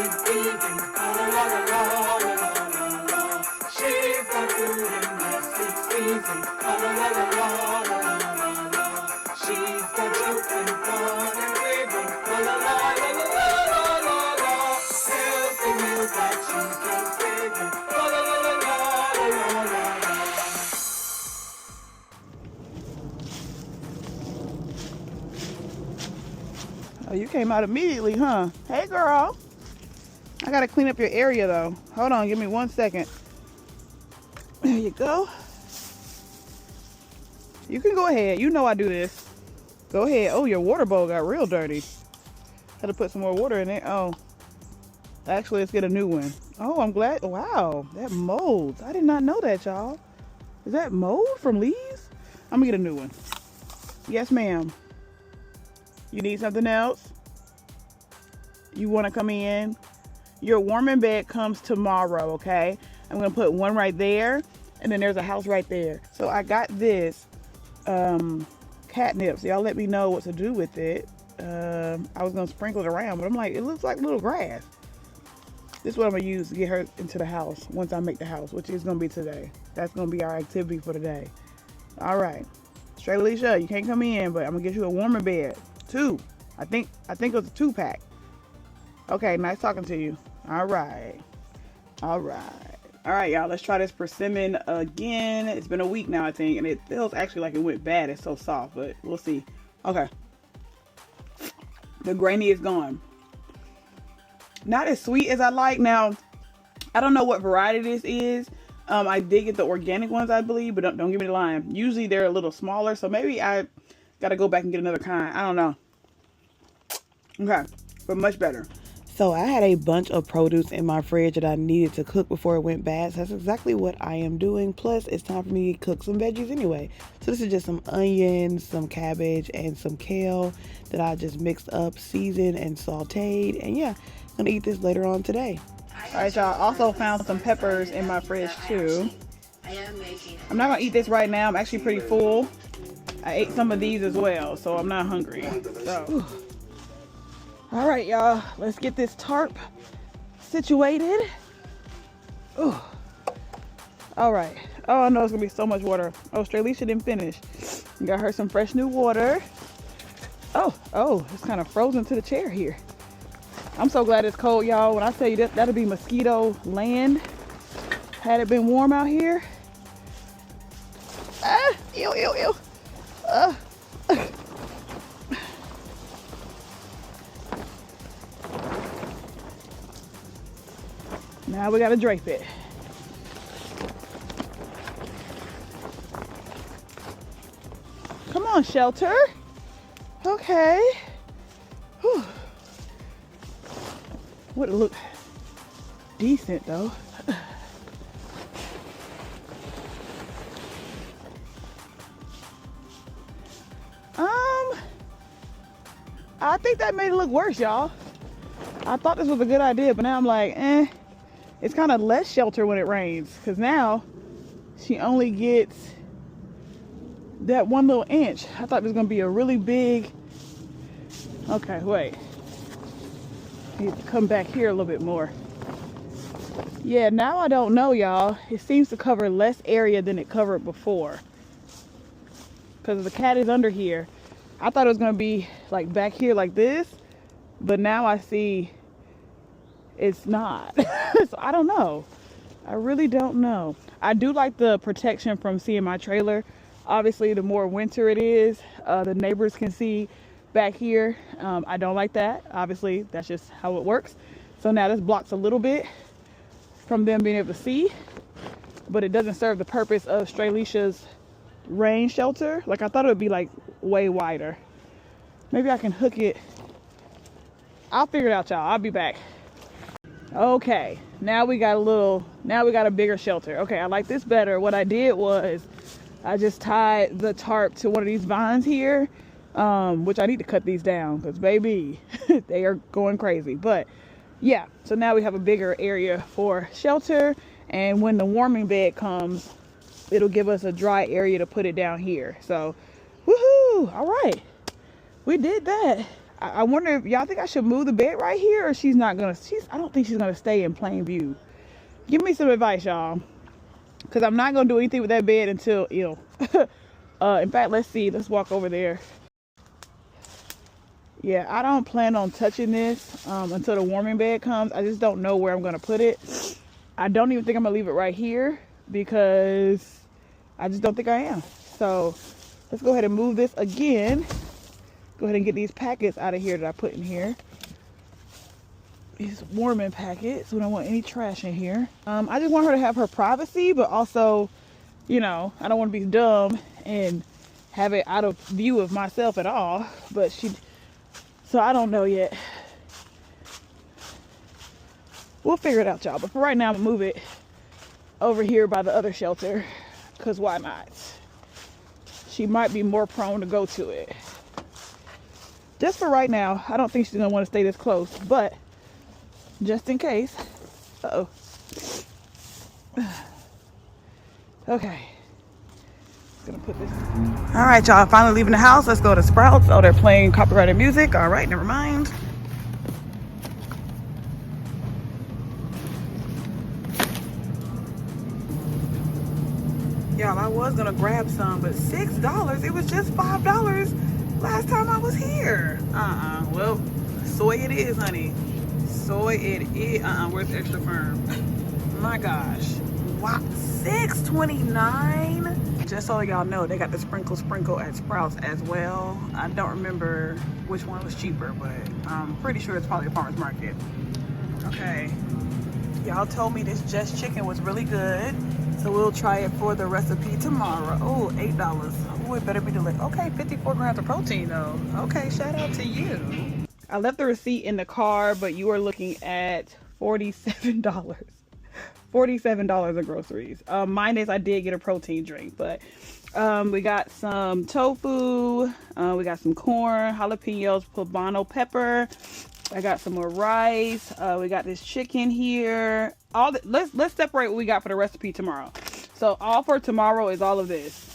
she's vegan. La la la la la la la la. She's got food in the six seasons. La la la la la la la la. She's got jokes and fun and giggles. La la la la la la la la la. Healthy meals that she just given. La la la la la la la la. Oh, you came out immediately, huh? Hey, girl. I gotta clean up your area, though. Hold on, give me 1 second. There you go. You can go ahead. You know I do this. Go ahead. Oh, your water bowl got real dirty. Had to put some more water in it. Oh. Actually, let's get a new one. Oh, I'm glad. Wow, that molds. I did not know that, y'all. Is that mold from leaves? I'm gonna get a new one. Yes, ma'am. You need something else? You want to come in? Your warming bed comes tomorrow, okay? I'm going to put one right there, and then there's a house right there. So I got this catnip. So y'all let me know what to do with it. I was going to sprinkle it around, but I'm like, it looks like little grass. This is what I'm going to use to get her into the house once I make the house, which is going to be today. That's going to be our activity for today. All right. Straight Alicia, you can't come in, but I'm going to get you a warming bed. 2. I think it was a 2-pack. Okay, nice talking to you. All right, y'all. Let's try this persimmon again. It's been a week now, I think, and it feels actually like it went bad. It's so soft, but we'll see. Okay, the grainy is gone. Not as sweet as I like. Now, I don't know what variety this is. I did get the organic ones, I believe, but don't give me the line. Usually they're a little smaller, so maybe I gotta go back and get another kind. I don't know. Okay, but much better. So I had a bunch of produce in my fridge that I needed to cook before it went bad. So that's exactly what I am doing. Plus, it's time for me to cook some veggies anyway. So this is just some onions, some cabbage, and some kale that I just mixed up, seasoned, and sauteed. And yeah, I'm gonna eat this later on today. All right, y'all. Also found some peppers in my fridge too. I'm not gonna eat this right now. I'm actually pretty full. I ate some of these as well, so I'm not hungry. So. All right, y'all, let's get this tarp situated. Ooh. All right. Oh, I know it's gonna be so much water. Oh, Stralicia didn't finish. Got her some fresh new water. Oh, it's kind of frozen to the chair here. I'm so glad it's cold, y'all. When I tell you that, that'll be mosquito land. Had it been warm out here. Ew. Now we gotta drape it. Come on, shelter. Okay. Whew. Would it look decent though? I think that made it look worse, y'all. I thought this was a good idea, but now I'm like, it's kind of less shelter when it rains, because now she only gets that 1 little inch. I thought it was going to be a really big. Okay, wait. Need to come back here a little bit more. Yeah, now I don't know, y'all. It seems to cover less area than it covered before, because the cat is under here. I thought it was going to be like back here like this, but now I see it's not. So I don't know. I really don't know. I do like the protection from seeing my trailer. Obviously, the more winter it is, the neighbors can see back here. I don't like that. Obviously, that's just how it works. So now this blocks a little bit from them being able to see, but it doesn't serve the purpose of Stralicia's rain shelter. Like, I thought it would be like way wider. Maybe I can hook it. I'll figure it out, y'all. I'll be back. Okay, now we got a bigger shelter. Okay, I like this better. What I did was I just tied the tarp to one of these vines here, which I need to cut these down because baby, they are going crazy. But yeah, so now we have a bigger area for shelter, and when the warming bed comes, it'll give us a dry area to put it down here. So woohoo! All right, we did that. I wonder if y'all think I should move the bed right here, or she's not gonna. I don't think she's gonna stay in plain view. Give me some advice, y'all, because I'm not gonna do anything with that bed until in fact, let's see. Let's walk over there. Yeah, I don't plan on touching this until the warming bed comes. I just don't know where I'm gonna put it. I don't even think I'm gonna leave it right here because I just don't think I am. So let's go ahead and move this again. Go ahead and get these packets out of here that I put in here. These warming packets. We don't want any trash in here. I just want her to have her privacy, but also, you know, I don't want to be dumb and have it out of view of myself at all. But so I don't know yet. We'll figure it out, y'all. But for right now, I'm gonna move it over here by the other shelter, because why not? She might be more prone to go to it. Just for right now, I don't think she's gonna want to stay this close, but just in case. Uh-oh. Okay. Gonna put this. All right, y'all. Finally leaving the house. Let's go to Sprouts. Oh, they're playing copyrighted music. All right, never mind. Y'all, I was gonna grab some, but $6. It was just $5 last time I was here. Well, soy it is, honey. Soy it is. Where's the extra firm? My gosh. Wow. $6.29. Just so y'all know, they got the sprinkle at Sprouts as well. I don't remember which one was cheaper, but I'm pretty sure it's probably a farmer's market. Okay. Y'all told me this Just Chicken was really good, so we'll try it for the recipe tomorrow. Oh, $8. Oh, it better be delicious. Okay, 54 grams of protein though. Okay, shout out to you. I left the receipt in the car, but you are looking at $47. $47 of groceries. Minus I did get a protein drink, but we got some tofu, we got some corn, jalapenos, poblano pepper. I got some more rice. We got this chicken here. Let's separate what we got for the recipe tomorrow. So all for tomorrow is all of this.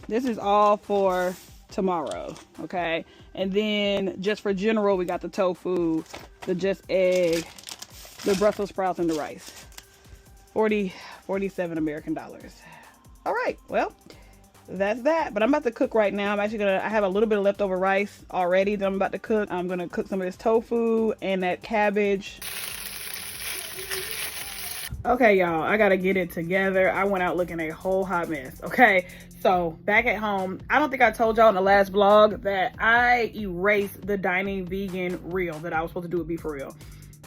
This is all for tomorrow, okay? And then just for general, we got the tofu, the just egg, the Brussels sprouts, and the rice. 47 American dollars. All right, well, that's that. But I'm about to cook right now. I have a little bit of leftover rice already that I'm about to cook. I'm gonna cook some of this tofu and that cabbage. Okay, y'all, I gotta get it together. I went out looking a whole hot mess, okay? So back at home, I don't think I told y'all in the last vlog that I erased the dining vegan reel that I was supposed to do with Be For Real.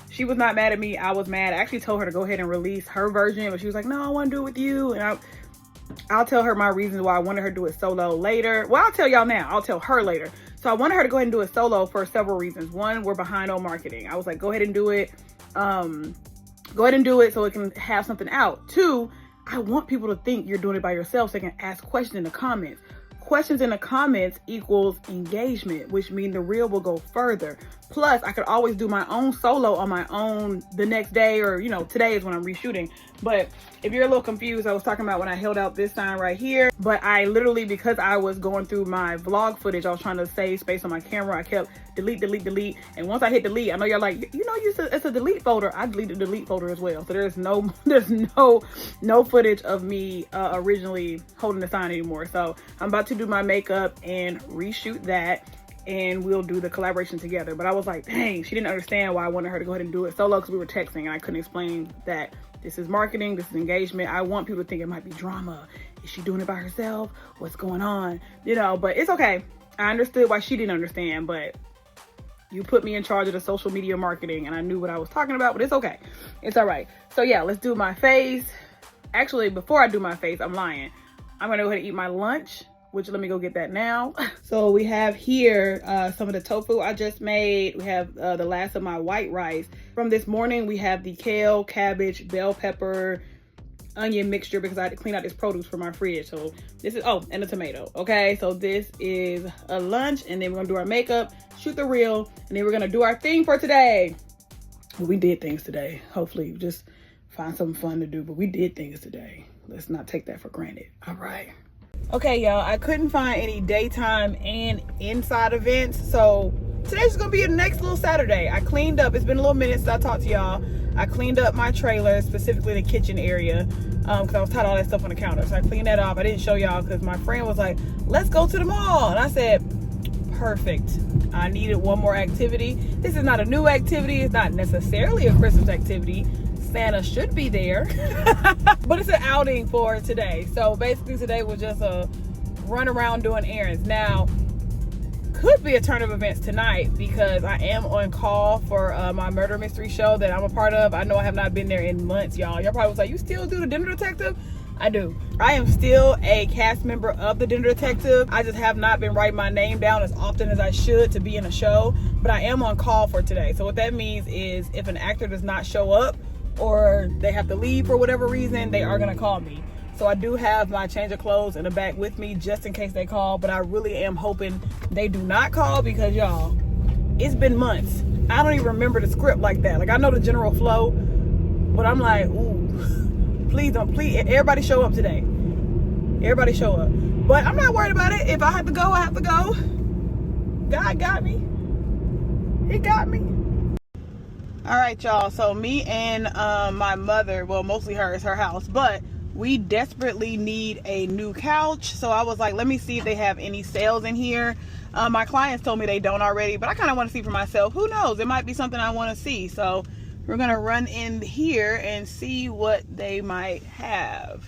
She was not mad at me. I was mad. I actually told her to go ahead and release her version, but she was like, no, I want to do it with you. And I'll tell her my reasons why I wanted her to do it solo later. Well, I'll tell y'all now. I'll tell her later. So I wanted her to go ahead and do it solo for several reasons. One, we're behind on marketing. I was like, go ahead and do it. Go ahead and do it so it can have something out. Two, I want people to think you're doing it by yourself so they can ask questions in the comments. Questions in the comments equals engagement, which means the reel will go further. Plus, I could always do my own solo on my own the next day, or, you know, today is when I'm reshooting. But if you're a little confused, I was talking about when I held out this sign right here. But I literally, because I was going through my vlog footage, I was trying to save space on my camera. I kept delete. And once I hit delete, I know y'all like, you know, it's a delete folder. I deleted the delete folder as well. So there's no footage of me originally holding the sign anymore. So I'm about to do my makeup and reshoot that, and we'll do the collaboration together. But I was like, dang, she didn't understand why I wanted her to go ahead and do it solo, because we were texting and I couldn't explain that this is marketing, this is engagement. I want people to think it might be drama. Is she doing it by herself? What's going on? You know, but it's okay. I understood why she didn't understand, but you put me in charge of the social media marketing and I knew what I was talking about, but it's okay. It's all right. So yeah, let's do my face. Actually, before I do my face, I'm lying. I'm gonna go ahead and eat my lunch, which let me go get that now. So we have here some of the tofu I just made. We have the last of my white rice. From this morning, we have the kale, cabbage, bell pepper, onion mixture, because I had to clean out this produce from my fridge. So this is, oh, and a tomato. Okay, so this is a lunch, and then we're gonna do our makeup, shoot the reel, and then we're gonna do our thing for today. Well, we did things today. Hopefully just find something fun to do, but we did things today. Let's not take that for granted. All right. Okay, y'all, I couldn't find any daytime and inside events, so today's gonna be a next little Saturday. I cleaned up. It's been a little minute since I talked to y'all. I cleaned up my trailer, specifically the kitchen area, because I was tired of all that stuff on the counter. So I cleaned that off. I didn't show y'all because my friend was like, let's go to the mall. And I said, perfect. I needed one more activity. This is not a new activity. It's not necessarily a Christmas activity. Santa should be there. But it's an outing for today. So basically today was just a run around doing errands. Now, could be a turn of events tonight because I am on call for my murder mystery show that I'm a part of. I know I have not been there in months, y'all. Y'all probably was like, you still do the Dinner Detective? I do. I am still a cast member of the Dinner Detective. I just have not been writing my name down as often as I should to be in a show, but I am on call for today. So what that means is if an actor does not show up or they have to leave for whatever reason, they are gonna call me. So I do have my change of clothes in the back with me just in case they call, but I really am hoping they do not call because y'all, it's been months. I don't even remember the script like that. Like I know the general flow, but I'm like, ooh, please don't, please, everybody show up today. Everybody show up. But I'm not worried about it. If I have to go, I have to go. God got me. He got me. All right, y'all. So me and my mother, well, mostly her, it's her house, but we desperately need a new couch. So I was like, let me see if they have any sales in here. My clients told me they don't already, but I kind of want to see for myself. Who knows? It might be something I want to see. So we're going to run in here and see what they might have.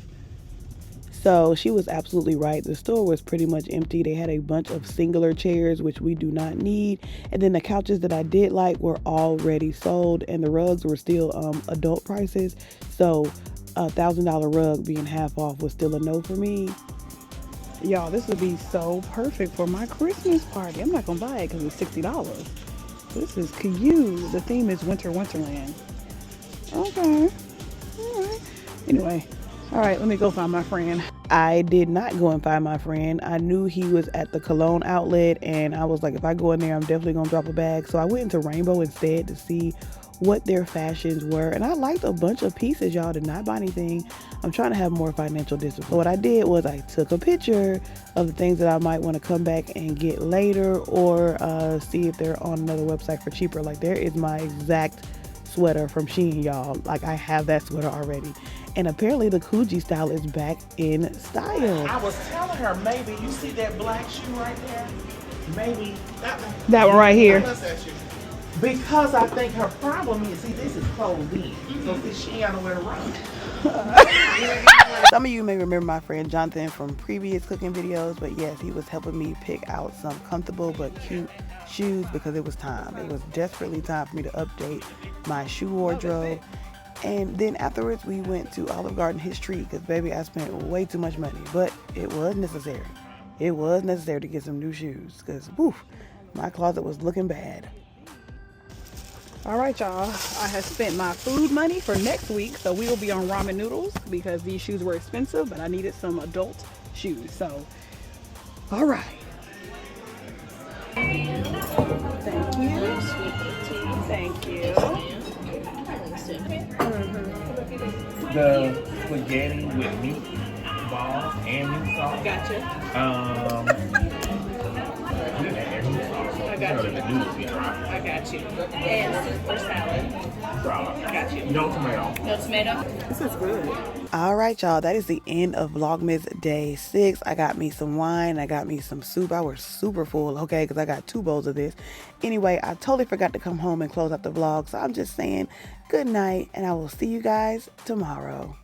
So she was absolutely right. The store was pretty much empty. They had a bunch of singular chairs, which we do not need. And then the couches that I did like were already sold, and the rugs were still adult prices. So $1,000 rug being half off was still a no for me. Y'all, this would be so perfect for my Christmas party. I'm not gonna buy it because it's $60. This is cute. The theme is Winter Wonderland. Okay. All right. Anyway, all right, let me go find my friend. I did not go and find my friend. I knew he was at the cologne outlet, and I was like, if I go in there, I'm definitely gonna drop a bag. So I went into Rainbow instead to see what their fashions were, and I liked a bunch of pieces. Y'all, did not buy anything. I'm trying to have more financial discipline. So what I did was I took a picture of the things that I might want to come back and get later, or see if they're on another website for cheaper. Like there is my exact sweater from Shein, y'all. Like I have that sweater already. And apparently the Coogee style is back in style. I was telling her, maybe you see that black shoe right there? Maybe that one. That one right here. What's that shoe? Because I think her problem is, see, this is closed in. So she ain't got nowhere to run. Some of you may remember my friend Jonathan from previous cooking videos, but yes, he was helping me pick out some comfortable but cute shoes because it was time. It was desperately time for me to update my shoe wardrobe. And then afterwards, we went to Olive Garden His Treat because, baby, I spent way too much money. But it was necessary. It was necessary to get some new shoes because, woof, my closet was looking bad. All right, y'all. I have spent my food money for next week, so we will be on ramen noodles because these shoes were expensive, but I needed some adult shoes. So, all right. Thank you. Thank you. The spaghetti with meatballs and meat sauce. Gotcha. We didn't add meat sauce. I got you. The noodles get dry. I got you. And soup or salad. Salad. I got you. No tomato. No tomato? This is good. All right, y'all, that is the end of Vlogmas Day 6. I got me some wine. I got me some soup. I was super full, okay, because I got 2 bowls of this. Anyway, I totally forgot to come home and close out the vlog, so I'm just saying good night, and I will see you guys tomorrow.